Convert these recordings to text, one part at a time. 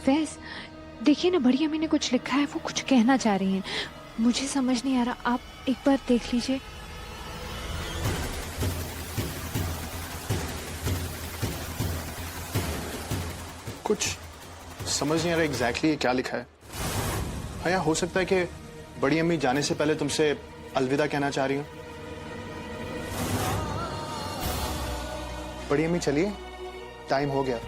फैज, देखिए ना, बड़ी अम्मी ने कुछ लिखा है, वो कुछ कहना चाह रही हैं। मुझे समझ नहीं आ रहा, आप एक बार देख लीजिए। कुछ समझ नहीं आ रहा एग्जैक्टली क्या लिखा है। हाँ, या हो सकता है कि बड़ी अम्मी जाने से पहले तुमसे अलविदा कहना चाह रही हूँ। बड़ी अम्मी चलिए, टाइम हो गया।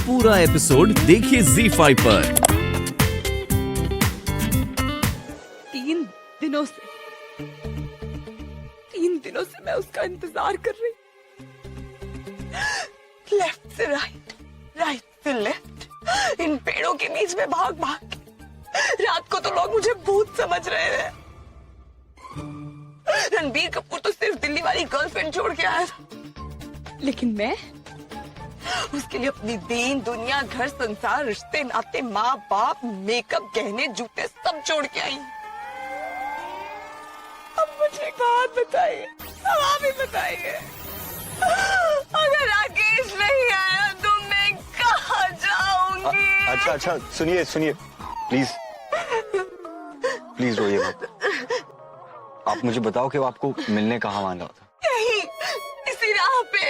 पूरा एपिसोड देखिए ZEE5 पर। 3 दिनों से मैं उसका इंतजार कर रही। लेफ्ट से राइट, राइट से लेफ्ट, इन पेड़ों के बीच में भाग भाग के। रात को तो लोग मुझे भूत समझ रहे थे। रणबीर कपूर तो सिर्फ दिल्ली वाली गर्लफ्रेंड छोड़ के आया था, लेकिन मैं उसके लिए अपनी दीन दुनिया, घर संसार, रिश्ते नाते, माँ बाप, मेकअप, गहने, जूते सब छोड़ के आई। अब मुझे एक बात बताइए, अब आप ही बताइए, अगर राकेश नहीं आया तो मैं कहाँ जाऊंगी? अच्छा सुनिए प्लीज प्लीज रोइए मत। आप मुझे बताओ कि वो आपको मिलने कहाँ मान रहा था? यही, इसी राह पे।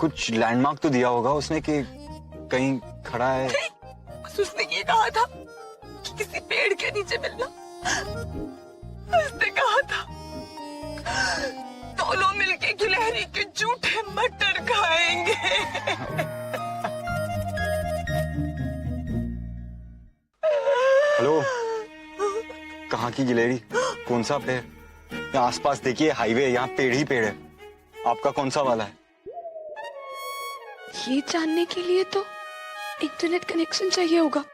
कुछ लैंडमार्क तो दिया होगा उसने कि कहीं खड़ा है? बस उसने ये कहा था कि किसी पेड़ के नीचे मिलना। उसने कहा था दोनों मिलके गिलहरी के जूठे मटर खाएंगे। हेलो, कहाँ की गिलहरी? कौन सा पेड़? यहाँ आसपास देखिए, हाईवे, यहाँ पेड़ ही पेड़ है। आपका कौन सा वाला है? ये जानने के लिए तो इंटरनेट कनेक्शन चाहिए होगा।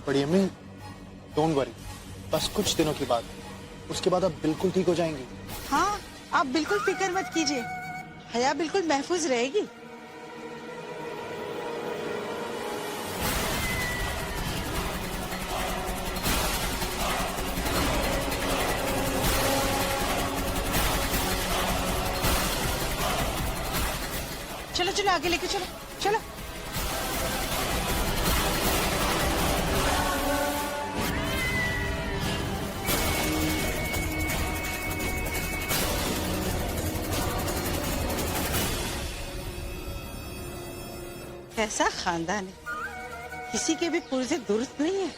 बड़ी अम्मी, डोंट वरी, बस कुछ दिनों की बात, उसके बाद आप बिल्कुल ठीक हो जाएंगी। हाँ, आप बिल्कुल फिक्र मत कीजिए, हया बिल्कुल महफूज रहेगी। चलो चलो आगे लेके चलो, चलो। ऐसा खानदान है, किसी के भी पुर्जे दुरुस्त नहीं है।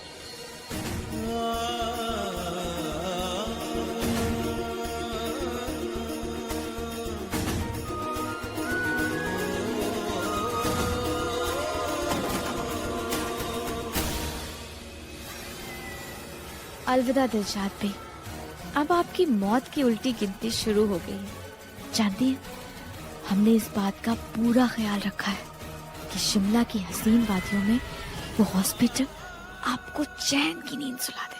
अलविदा दिलशाद भाई, अब आपकी मौत की उल्टी गिनती शुरू हो गई है। जानती हैं, हमने इस बात का पूरा ख्याल रखा है कि शिमला की हसीन वादियों में वो हॉस्पिटल आपको चैन की नींद सुला दे।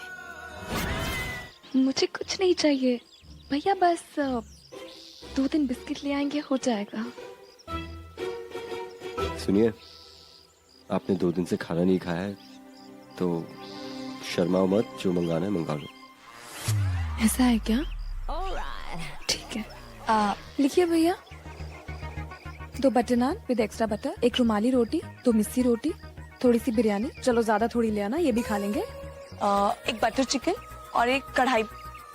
मुझे कुछ नहीं चाहिए भैया, बस 2 दिन बिस्किट ले आएंगे, हो जाएगा। सुनिए, आपने 2 दिन से खाना नहीं खाया है तो शर्माओ मत, जो मंगाना है मंगा लो। ऐसा है क्या? ठीक है, लिखिए भैया। 2 butter naan with extra butter, 1 रुमाली रोटी, 2 मिस्सी रोटी, थोड़ी सी बिरयानी, चलो ज्यादा थोड़ी ले आना, ये भी खा लेंगे। 1 बटर चिकन और 1 कढ़ाई,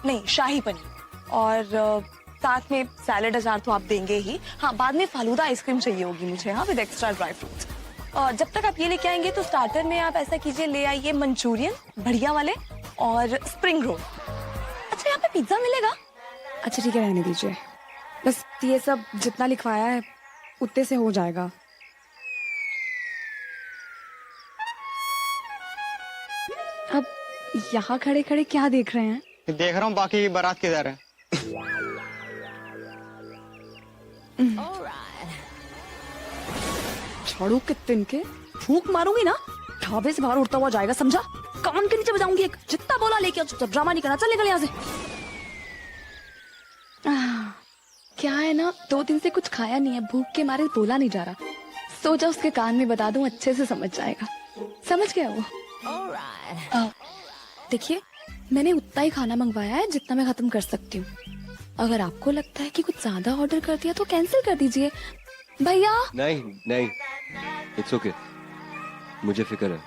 नहीं शाही पनीर, और साथ में सैलेड अचार तो आप देंगे ही। हाँ, बाद में फालूदा आइसक्रीम चाहिए होगी मुझे, हाँ, विद एक्स्ट्रा ड्राई फ्रूट्स। जब तक आप ये लेके आएंगे तो स्टार्टर में आप ऐसा कीजिए, ले आइए मंचूरियन बढ़िया वाले और स्प्रिंग रोल। अच्छा, यहाँ पे पिज्जा मिलेगा? अच्छा ठीक है, रहने दीजिए। बस ये सब जितना लिखवाया है उतने से हो जाएगा। अब यहाँ खड़े खड़े क्या देख रहे हैं? देख रहा हूँ बाकी बारात किधर है। झाड़ू के तिनके फूंक मारूंगी ना, ढाबे से बाहर उड़ता हुआ जाएगा, समझा? कान के नीचे बजाऊंगी एक। जितना बोला लेके आओ, चुपचाप ड्रामा नहीं करना, चल निकल यहाँ से। क्या है ना, 2 दिन से कुछ खाया नहीं है, भूख के मारे बोला नहीं जा रहा। सोचा उसके कान में बता दूं, अच्छे से समझ जाएगा। समझ गया वो। देखिए, मैंने उतना ही खाना मंगवाया है जितना मैं खत्म कर सकती हूँ। अगर आपको लगता है कि कुछ ज्यादा ऑर्डर कर दिया तो कैंसिल कर दीजिए भैया। नहीं नहीं, इट्स ओके, मुझे फिक्र है,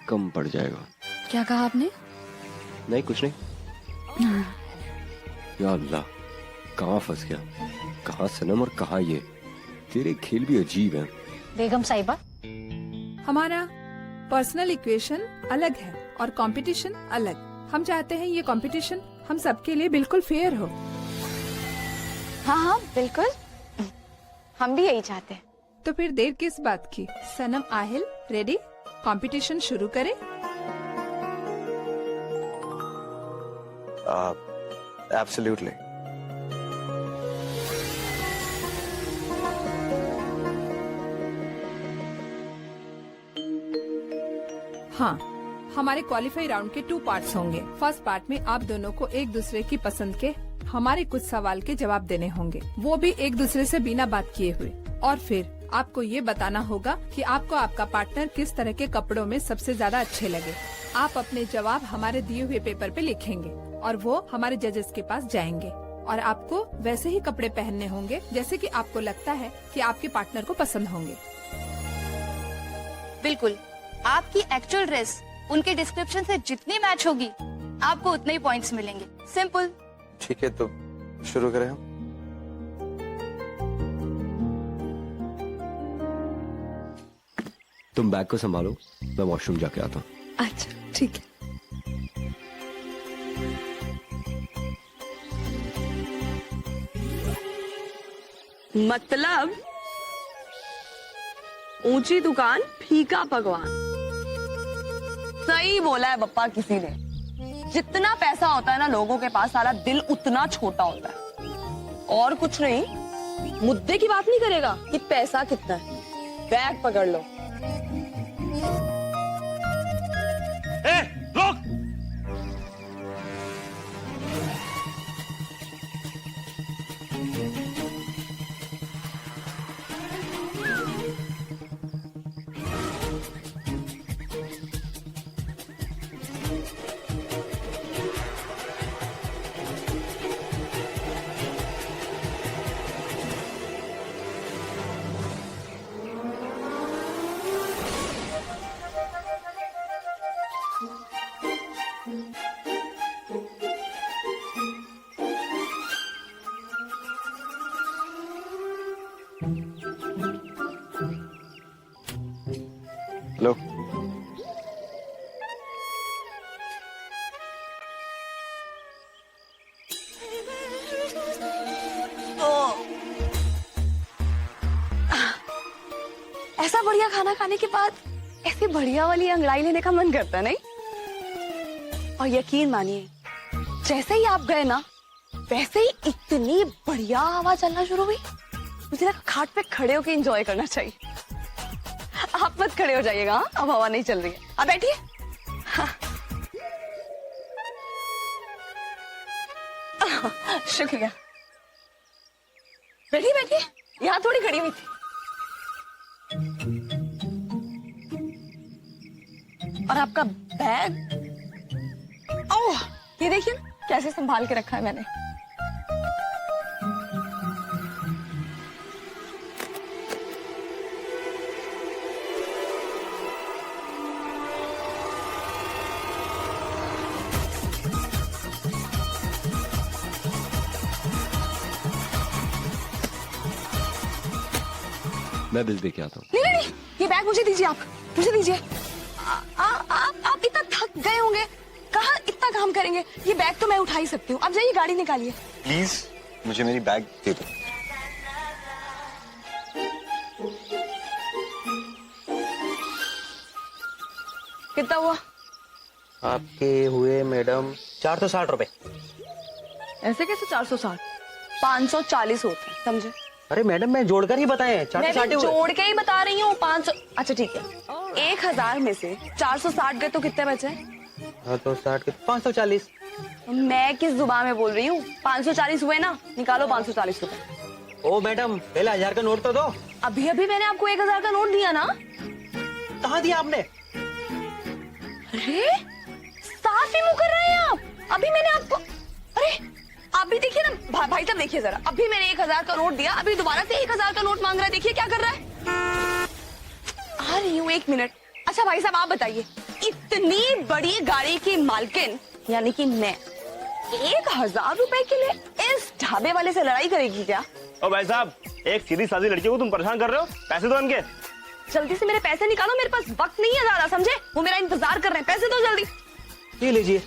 कम पड़ जाएगा। क्या कहा आपने? नहीं कुछ नहीं। या अल्लाह, कहाँ फंस गया, कहाँ सनम और कहाँ ये। तेरे खेल भी अजीब हैं। बेगम साहिबा, हमारा पर्सनल इक्वेशन अलग है और कंपटीशन अलग। हम चाहते हैं ये कंपटीशन हम सबके लिए बिल्कुल फेयर हो। हाँ हाँ बिल्कुल, हम भी यही चाहते हैं। तो फिर देर किस बात की? सनम आहिल रेडी, कंपटीशन शुरू करें। एब्सोल्युटली। हाँ, हमारे क्वालिफाई राउंड के 2 पार्ट्स होंगे। फर्स्ट पार्ट में आप दोनों को एक दूसरे की पसंद के हमारे कुछ सवाल के जवाब देने होंगे, वो भी एक दूसरे से बिना बात किए हुए। और फिर आपको ये बताना होगा कि आपको आपका पार्टनर किस तरह के कपड़ों में सबसे ज्यादा अच्छे लगे। आप अपने जवाब हमारे दिए हुए पेपर पे लिखेंगे और वो हमारे जजेस के पास जाएंगे और आपको वैसे ही कपड़े पहनने होंगे जैसे कि आपको लगता है कि आपके पार्टनर को पसंद होंगे। बिल्कुल, आपकी एक्चुअल ड्रेस उनके डिस्क्रिप्शन से जितनी मैच होगी आपको उतने ही पॉइंट्स मिलेंगे। सिंपल। ठीक है, तो शुरू करें हम। तुम बैग को संभालो, मैं वॉशरूम जाके आता हूँ। अच्छा ठीक है। मतलब ऊंची दुकान फीका पकवान। सही बोला है बप्पा किसी ने। जितना पैसा होता है ना लोगों के पास, सारा दिल उतना छोटा होता है। और कुछ नहीं, मुद्दे की बात नहीं करेगा कि पैसा कितना है। बैग पकड़ लो। रोक! हेलो, ऐसा बढ़िया खाना खाने के बाद ऐसी बढ़िया वाली अंगड़ाई लेने का मन करता नहीं? और यकीन मानिए, जैसे ही आप गए ना, वैसे ही इतनी बढ़िया हवा चलना शुरू हुई, मुझे लगा खाट पे खड़े होके एंजॉय करना चाहिए। आप मत खड़े हो जाइएगा, हाँ? अब हवा नहीं चल रही है, आप बैठिए। हाँ। शुक्रिया। बैठिए बैठिए, यहाँ थोड़ी खड़ी हुई थी। और आपका बैग, ओह, ये देखिए कैसे संभाल के रखा है मैंने। मैं बिल दे के आता हूँ। नहीं नहीं नहीं, ये बैग मुझे दीजिए, आप मुझे दीजिए। आप इतना थक गए होंगे, कहाँ इतना काम करेंगे। ये बैग तो मैं उठा ही सकती हूँ। आप जाइए गाड़ी निकालिए। प्लीज मुझे मेरी बैग दे दो। कितना हुआ? आपके हुए मैडम 460 रुपए। ऐसे कैसे 460? 540 होते हैं, समझे? अरे मैडम मैं जोड़कर ही बताए, मैं 460 भी हुए। जोड़ के ही बता रही हूँ। 500। अच्छा ठीक है, 1000 में से 460 गए तो कितने बचे? हाँ तो 60 के 540। मैं किस जुबान में बोल रही हूँ? 540 हुए ना, निकालो 540 रुपए। ओ मैडम पहले 1000 का नोट तो दो। अभी अभी मैंने आपको 1000 का नोट दिया ना। कहाँ दिया आपने? अरे साफ ही मुंह कर रहे हैं आप। अभी मैंने आपको, अरे आप भी देखिए ना भाई साहब, देखिए जरा, अभी मैंने 1000 का नोट दिया, अभी दोबारा से 1000 का नोट मांग रहा है। देखिए क्या कर रहा है। आ रही हूँ, 1 मिनट। अच्छा भाई साहब आप बताइए, इतनी बड़ी गाड़ी की मालकिन यानी कि मैं 1000 रुपए के लिए इस ढाबे वाले से लड़ाई करेगी क्या? ओ भाई साहब, एक सीधी सादी लड़की को तुम परेशान कर रहे हो, पैसे दो इनके। जल्दी से मेरे पैसे निकालो, मेरे पास वक्त नहीं है ज्यादा, समझे? वो मेरा इंतजार कर रहे हैं, पैसे दो जल्दी। ये लीजिए।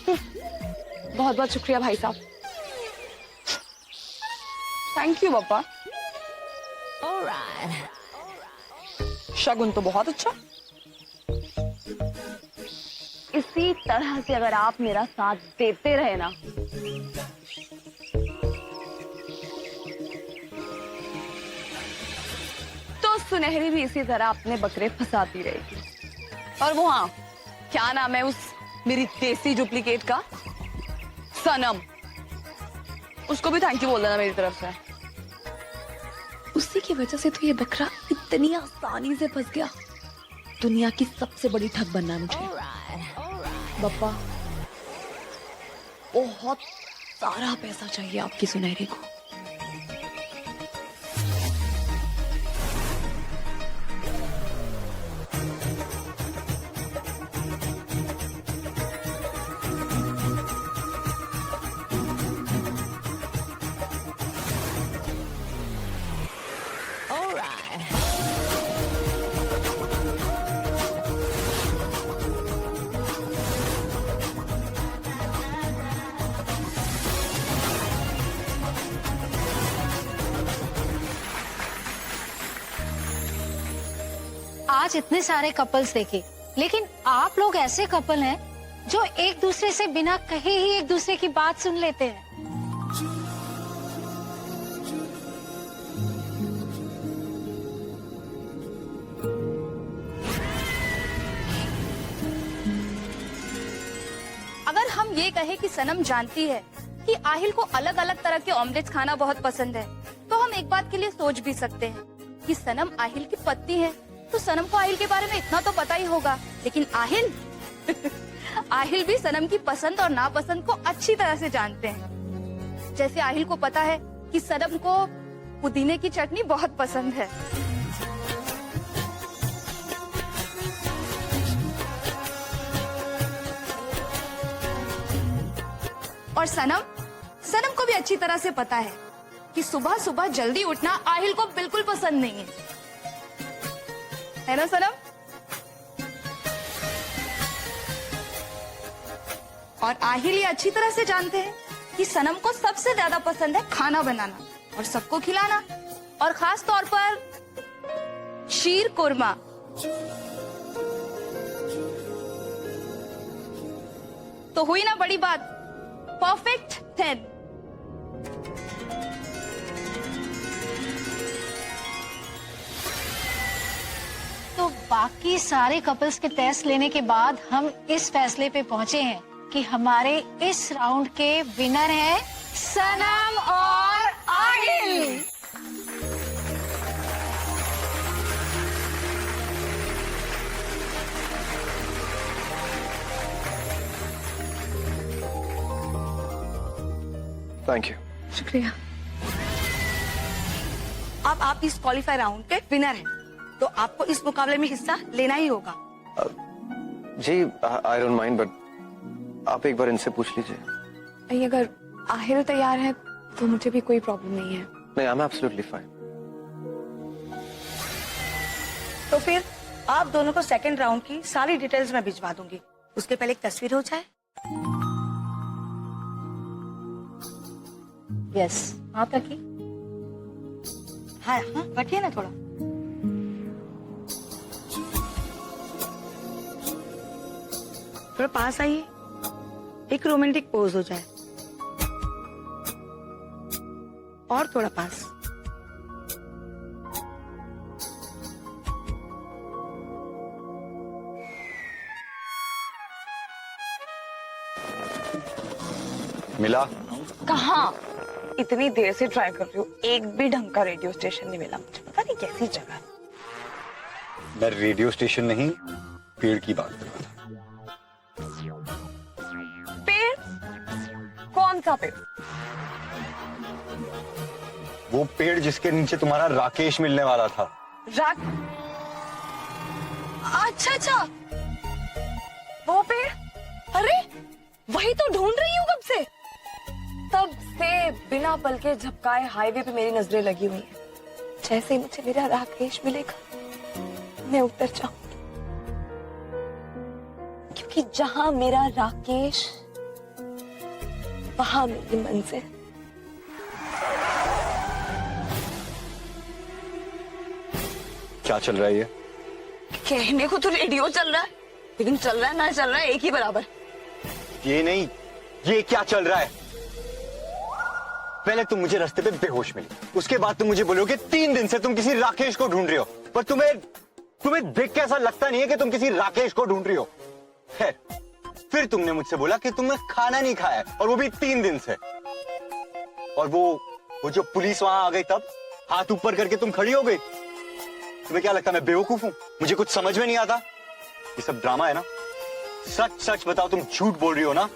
बहुत बहुत शुक्रिया भाई साहब। थैंक यू पापा। शगुन तो बहुत अच्छा। इसी तरह से अगर आप मेरा साथ देते रहे ना, तो सुनहरी भी इसी तरह अपने बकरे फंसाती रहेगी। और वो हाँ, क्या नाम है उस मेरी देसी डुप्लीकेट का? सनम। उसको भी थैंक यू बोल देना मेरी तरफ से। उसी की वजह से तो ये बकरा इतनी आसानी से फंस गया। दुनिया की सबसे बड़ी ठग बनना है मुझे। बप्पा, बहुत सारा पैसा चाहिए आपकी सुनहरी को। आज इतने सारे कपल्स देखे, लेकिन आप लोग ऐसे कपल हैं जो एक दूसरे से बिना कहे ही एक दूसरे की बात सुन लेते हैं। अगर हम ये कहे कि सनम जानती है कि आहिल को अलग अलग तरह के ऑमलेट्स खाना बहुत पसंद है, तो हम एक बात के लिए सोच भी सकते हैं कि सनम आहिल की पत्नी है, तो सनम को आहिल के बारे में इतना तो पता ही होगा। लेकिन आहिल आहिल भी सनम की पसंद और नापसंद को अच्छी तरह से जानते हैं। जैसे आहिल को पता है कि सनम को पुदीने की चटनी बहुत पसंद है, और सनम को भी अच्छी तरह से पता है कि सुबह सुबह जल्दी उठना आहिल को बिल्कुल पसंद नहीं है ना सनम? और आहिल ये अच्छी तरह से जानते हैं कि सनम को सबसे ज्यादा पसंद है खाना बनाना और सबको खिलाना, और खास तौर पर शीर कुरमा। तो हुई ना बड़ी बात, परफेक्ट 10। तो बाकी सारे कपल्स के टेस्ट लेने के बाद हम इस फैसले पे पहुंचे हैं कि हमारे इस राउंड के विनर हैं सनम और आहिल। Thank you. शुक्रिया। अब आप इस क्वालिफाई राउंड के विनर हैं, तो आपको इस मुकाबले में हिस्सा लेना ही होगा। जी आई डोंट माइंड, बट आप एक बार इनसे पूछ लीजिए। अगर आहिल तैयार है तो मुझे भी कोई प्रॉब्लम नहीं है। नहीं, आई एम एब्सोल्युटली फाइन। तो फिर आप दोनों को सेकंड राउंड की सारी डिटेल्स मैं भिजवा दूंगी। उसके पहले एक तस्वीर हो जाए। यस, हाथ रखिए। हाँ हाँ, रखिए ना थोड़ा। थोड़ा पास आइए, एक रोमांटिक पोज हो जाए। और थोड़ा पास। मिला? कहाँ? इतनी देर से ट्राई कर रही हूँ, एक भी ढंग का रेडियो स्टेशन नहीं मिला मुझे। पता नहीं कैसी जगह है। मैं रेडियो स्टेशन नहीं, पेड़ की बात कर रहा था। पेड़? कौन सा पेड़? वो पेड़ जिसके नीचे तुम्हारा राकेश मिलने वाला था। अच्छा अच्छा, वो पेड़। अरे वही तो ढूंढ रही हूँ कब से। तब से बिना पल के झपकाए हाईवे पे मेरी नजरें लगी हुई हैं। जैसे ही मुझे मेरा राकेश मिलेगा मैं उतर जाऊंगी, क्योंकि जहां मेरा राकेश वहां मेरी मंजिल। क्या चल रहा है ये? कहने को तो रेडियो चल रहा है, लेकिन चल रहा है ना चल रहा है एक ही बराबर। ये नहीं, ये क्या चल रहा है? पहले तुम मुझे रास्ते पे बेहोश मिली, उसके बाद तुम मुझे बोलोगे 3 दिन से तुम किसी राकेश को ढूंढ रहे हो, पर तुम्हें देख के ऐसा लगता नहीं है कि तुम किसी राकेश को ढूंढ रही हो। है, फिर तुमने मुझसे बोला कि तुमने खाना नहीं खाया, और वो भी 3 दिन से। और वो जो पुलिस वहां आ गई तब हाथ ऊपर करके तुम खड़ी हो गई। तुम्हें क्या लगता है मैं बेवकूफ हूं? मुझे कुछ समझ में नहीं आता? ये सब ड्रामा है ना? सच सच बताओ, तुम झूठ बोल रही हो ना?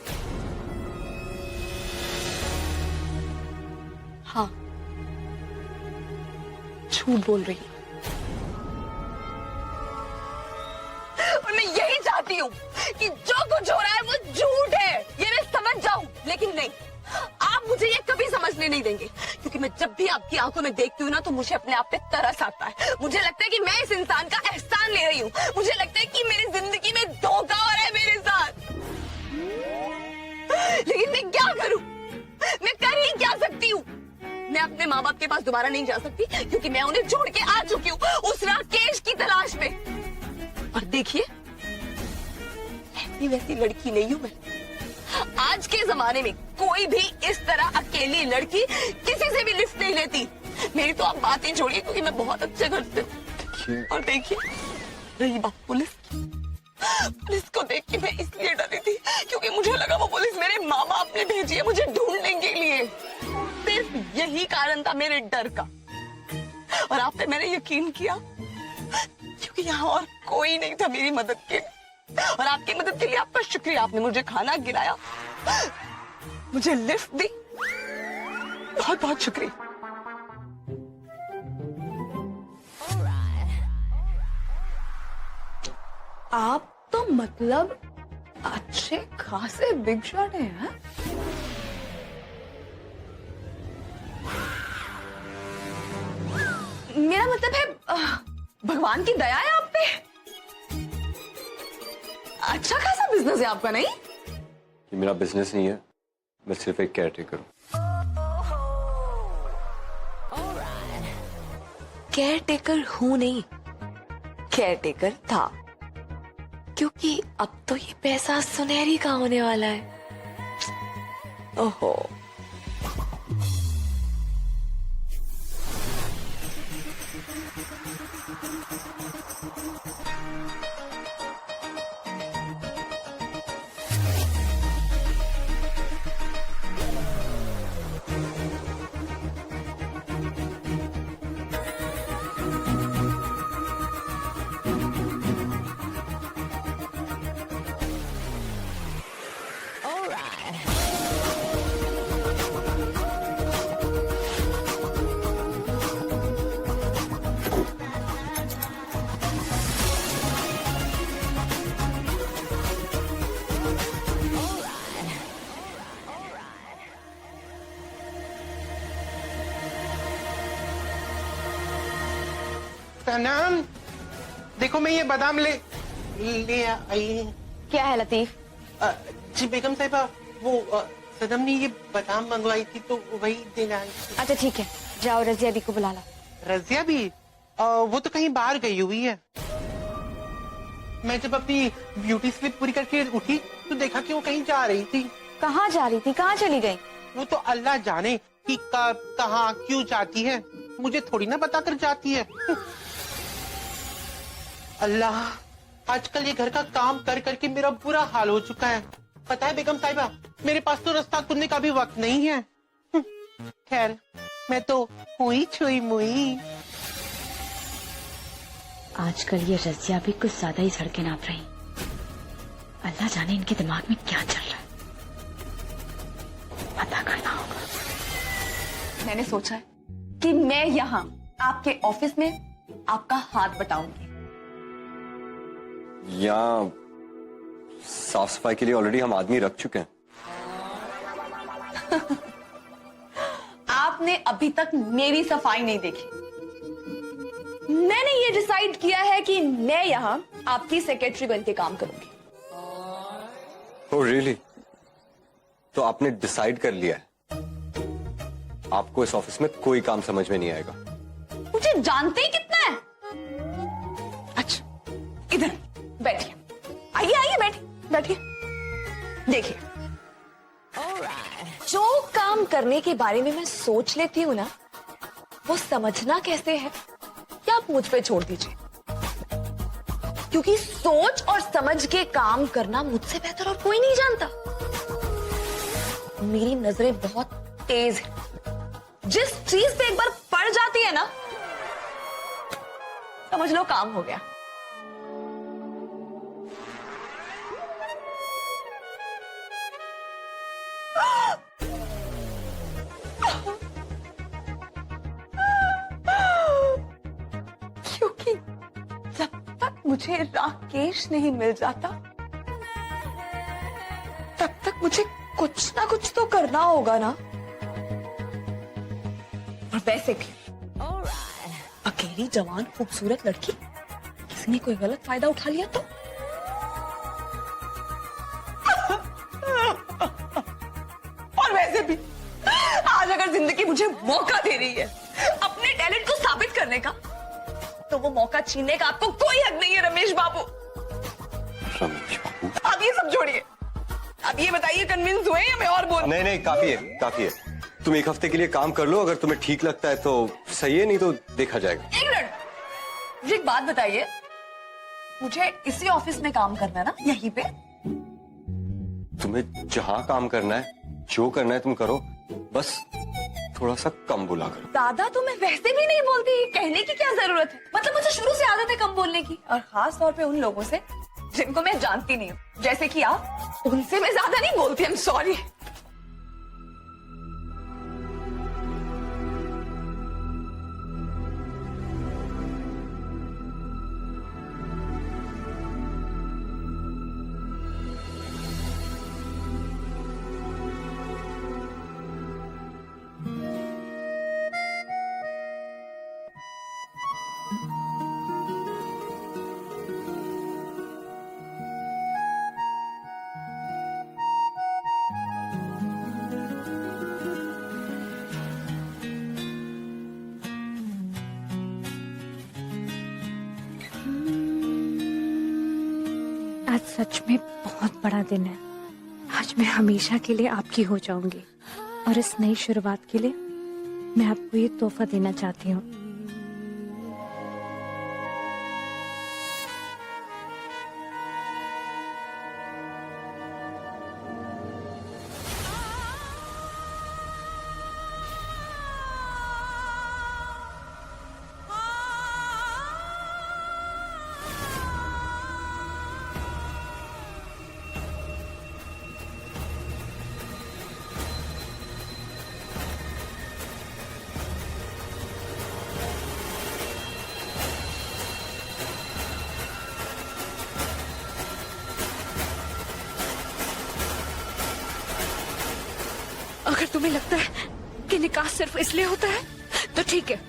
हाँ, झूठ बोल रही हूँ। और मैं यही चाहती हूँ कि जो कुछ हो रहा है वो झूठ है, ये मैं समझ जाऊं। लेकिन नहीं, आप मुझे ये कभी समझने नहीं देंगे, क्योंकि मैं जब भी आपकी आंखों में देखती हूँ ना, तो मुझे अपने आप पे तरस आता है। मुझे लगता है कि मैं इस इंसान का एहसान ले रही हूँ। मुझे लगता है कि मेरी जिंदगी में धोखा हो रहा है मेरे साथ। लेकिन मैं क्या करूं? मैं कर ही क्या सकती हूँ? मैं अपने माँ बाप के पास दोबारा नहीं जा सकती, क्योंकि मैं उन्हें छोड़ के आ चुकी हूँ उस राकेश की तलाश में। और देखिए, ऐसी वैसी लड़की नहीं हूं मैं। आज के जमाने में कोई भी इस तरह अकेली लड़की किसी से भी लिफ्ट नहीं लेती। मेरी तो आप बात ही छोड़िए, क्योंकि मैं बहुत अच्छे घर से हूँ। और देखिए, रही बात पुलिस की, पुलिस को देख के मैं इसलिए डरी थी क्योंकि मुझे लगा वो पुलिस मेरे माँ बाप ने भेजी है मुझे ढूंढने के लिए। सिर्फ यही कारण था मेरे डर का। और आप पे मैंने यकीन किया, क्योंकि यहाँ और कोई नहीं था मेरी मदद के लिए। और आपकी मदद के लिए आपका शुक्रिया। आपने मुझे खाना खिलाया, मुझे लिफ्ट दी, बहुत बहुत शुक्रिया। आप तो मतलब अच्छे खासे बिग शॉट हैं। मेरा मतलब है भगवान की दया है आप पे। अच्छा खासा बिजनेस है आपका, नहीं? ये मेरा बिजनेस नहीं है, मैं सिर्फ एक केयरटेकर हूँ। केयरटेकर हूं नहीं, केयरटेकर था, क्योंकि अब तो ये पैसा सुनहरी का होने वाला है। ओहो, सनम, देखो मैं ये बादाम ले आई। क्या है लतीफ? जी बेगम साहिबा, वो सनम ने ये बादाम मंगवाई थी तो वही देना आई थी। अच्छा ठीक है, जाओ रजिया दी को बुला लो। रजिया भी वो तो कहीं बाहर गई हुई है। मैं जब अपनी ब्यूटी स्लिप पूरी करके उठी तो देखा कि वो कहीं जा रही थी। कहाँ जा रही थी, कहाँ चली गई? वो तो अल्लाह जाने कि कब कहाँ क्यों जाती है, मुझे थोड़ी ना बता कर जाती है। अल्लाह, आजकल ये घर का काम कर करके मेरा बुरा हाल हो चुका है। पता है बेगम साहिबा, मेरे पास तो रास्ता खुलने का भी वक्त नहीं है। खैर, मैं तो हुई छुई मुई। आजकल ये रजिया भी कुछ ज्यादा ही सड़कें नाप रही। अल्लाह जाने इनके दिमाग में क्या चल रहा है, पता करना होगा। मैंने सोचा है कि मैं यहाँ आपके ऑफिस में आपका हाथ बटाऊंगी। यहाँ साफ सफाई के लिए ऑलरेडी हम आदमी रख चुके हैं। आपने अभी तक मेरी सफाई नहीं देखी। मैंने ये डिसाइड किया है कि मैं यहाँ आपकी सेक्रेटरी बन के काम करूंगी। Oh really? तो आपने डिसाइड कर लिया है? आपको इस ऑफिस में कोई काम समझ में नहीं आएगा। मुझे जानते ही कितना है। अच्छा, इधर बैठिए, आइए आइए बैठिए बैठिए। देखिए, जो काम करने के बारे में मैं सोच लेती हूँ ना, वो समझना कैसे है क्या आप मुझ पे छोड़ दीजिए, क्योंकि सोच और समझ के काम करना मुझसे बेहतर और कोई नहीं जानता। मेरी नजरें बहुत तेज है। जिस चीज पे एक बार पड़ जाती है ना, समझ लो काम हो गया। क्योंकि जब तक मुझे राकेश नहीं मिल जाता, तब तक मुझे कुछ ना कुछ तो करना होगा ना। और वैसे भी अकेली जवान खूबसूरत लड़की, किसी ने कोई गलत फायदा उठा लिया तो? और वैसे भी आज अगर जिंदगी मुझे मौका दे रही है अपने टैलेंट को साबित करने का, तो वो मौका छीनने का आपको कोई हक नहीं है रमेश बाबू। रमेश बाबू? आप ये सब छोड़िए, अब ये बताइए कन्विंस हुए या मैं और बोलूं? नहीं नहीं, काफी है काफी है। तुम एक हफ्ते के लिए काम कर लो, अगर तुम्हें ठीक लगता है तो सही है, नहीं तो देखा जाएगा। एक मिनट, मुझे एक बात बताइए, मुझे इसी ऑफिस में काम करना है ना, यहीं पे? तुम्हें जहां काम करना है, जो करना है तुम करो, बस थोड़ा सा कम बोला करो। दादा तो मैं वैसे भी नहीं बोलती, कहने की क्या जरूरत है? मतलब मुझे शुरू से आदत है कम बोलने की, और खास तौर पे उन लोगों से जिनको मैं जानती नहीं हूँ, जैसे कि आप। उनसे मैं ज्यादा नहीं बोलती, आई एम सॉरी। आज सच में बहुत बड़ा दिन है। आज मैं हमेशा के लिए आपकी हो जाऊंगी, और इस नई शुरुआत के लिए मैं आपको ये तोहफा देना चाहती हूँ। अगर तुम्हें लगता है कि निकाह सिर्फ इसलिए होता है तो ठीक है,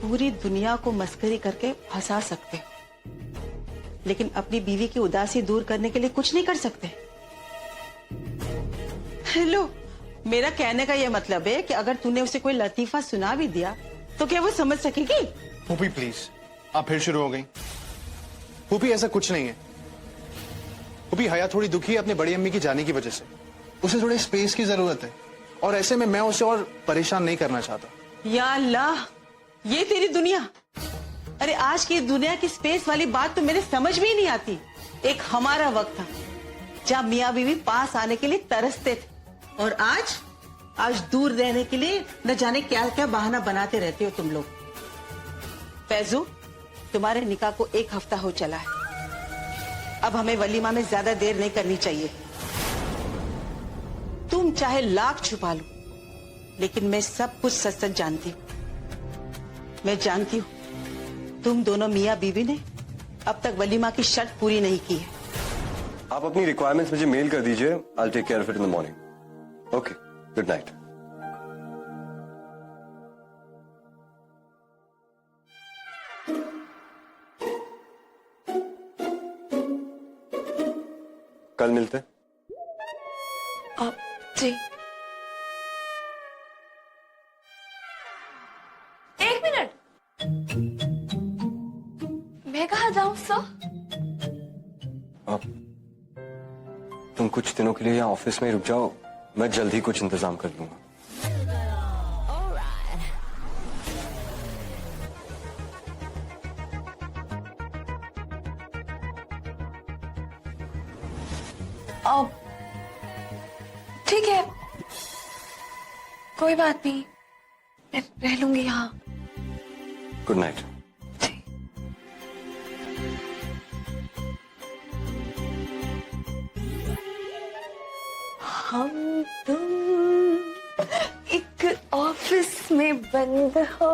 पूरी दुनिया को मस्करी करके हंसा सकते हो, लेकिन अपनी बीवी की उदासी दूर करने के लिए कुछ नहीं कर सकते। हेलो, मेरा कहने का यह मतलब है कि अगर तूने उसे कोई लतीफा सुना भी दिया तो क्या वो समझ सकेगी? फूफी प्लीज, आप फिर शुरू हो गई। फूफी ऐसा कुछ नहीं है। फूफी हया थोड़ी दुखी है अपनी बड़ी अम्मी की जाने की वजह से। उसे थोड़े स्पेस की जरूरत है और ऐसे में मैं उसे और परेशान नहीं करना चाहता। या अल्लाह, ये तेरी दुनिया। अरे आज की दुनिया की स्पेस वाली बात तो मेरे समझ में ही नहीं आती। एक हमारा वक्त था जब मियाँ बीवी पास आने के लिए तरसते थे, और आज दूर रहने के लिए न जाने क्या क्या बहाना बनाते रहते हो तुम लोग। फैजू, तुम्हारे निकाह को 1 हफ्ता हो चला है। अब हमें वलीमा में ज्यादा देर नहीं करनी चाहिए। तुम चाहे लाख छुपा लो, लेकिन मैं सब कुछ सच सच जानती हूँ। मैं जानती हूँ तुम दोनों मियाँ बीवी ने अब तक वलीमा की शर्त पूरी नहीं की है। आप अपनी रिक्वायरमेंट्स मुझे मेल कर दीजिए। I take care of it in the morning. Okay, good night. कल मिलते हैं। जी, 1 मिनट, मैं कहाँ जाऊं सर? तुम कुछ दिनों के लिए यहाँ ऑफिस में ही रुक जाओ, मैं जल्द ही कुछ इंतजाम कर लूंगा। ठीक है, कोई बात नहीं, मैं रह लूंगी यहाँ। Good night. हम तुम एक ऑफिस में बंद हो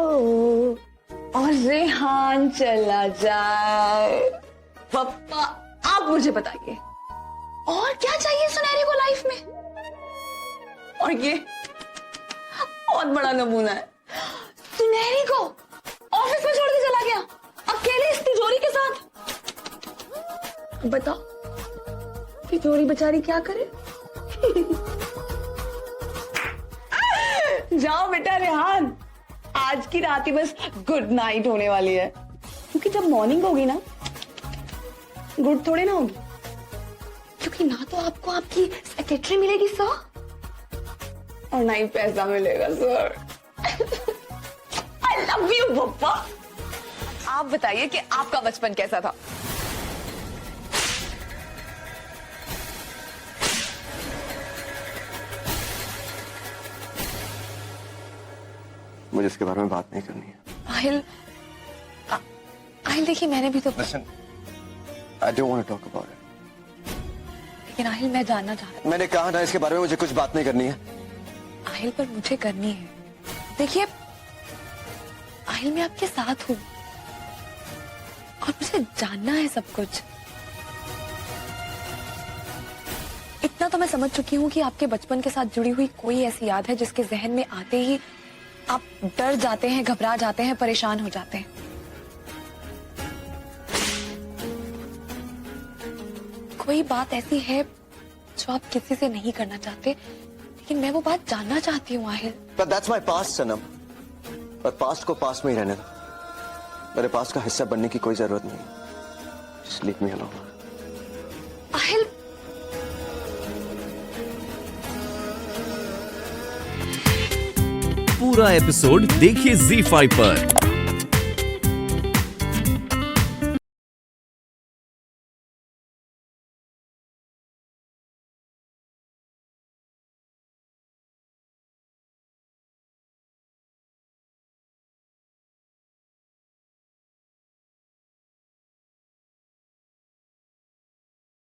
और रेहान चला जाए। पप्पा, आप मुझे बताइए, और क्या चाहिए सुनहरे को लाइफ में? और ये बहुत बड़ा नमूना है। सुनहरी को ऑफिस में छोड़ के चला गया, अकेले इस तिजोरी के साथ। बताओ, तिजोरी बेचारी क्या करे? जाओ बेटा रेहान, आज की रात ही बस गुड नाइट होने वाली है, क्योंकि जब मॉर्निंग होगी ना, गुड थोड़े ना होगी, क्योंकि ना तो आपको आपकी सेक्रेटरी मिलेगी सर, और ना ही पैसा मिलेगा सर। आई लव यू पप्पा। आप बताइए कि आपका बचपन कैसा था? मुझे इसके बारे में बात नहीं करनी है। आहिल, देखिए मैंने भी तो Listen, I don't want to talk about it. लेकिन आहिल, मैं जानना चाह रहा हूँ। मैंने कहा ना, इसके बारे में मुझे कुछ बात नहीं करनी है। आहिल, पर मुझे करनी है। देखिए आहिल, मैं आपके साथ हूँ और मुझे जानना है सब कुछ। इतना तो मैं समझ चुकी हूँ कि आपके बचपन के साथ जुड़ी हुई कोई ऐसी याद है जिसके जहन में आते ही आप डर जाते हैं, घबरा जाते हैं, परेशान हो जाते हैं। कोई बात ऐसी है जो आप किसी से नहीं करना चाहते, लेकिन मैं वो बात जानना चाहती हूँ Aahil. But that's my past, सनम। और पास्ट को पास्ट में ही रहने दो। मेरे पास्ट का हिस्सा बनने की कोई जरूरत नहीं। Just leave me alone. Aahil, पूरा एपिसोड देखिए ZEE5 पर।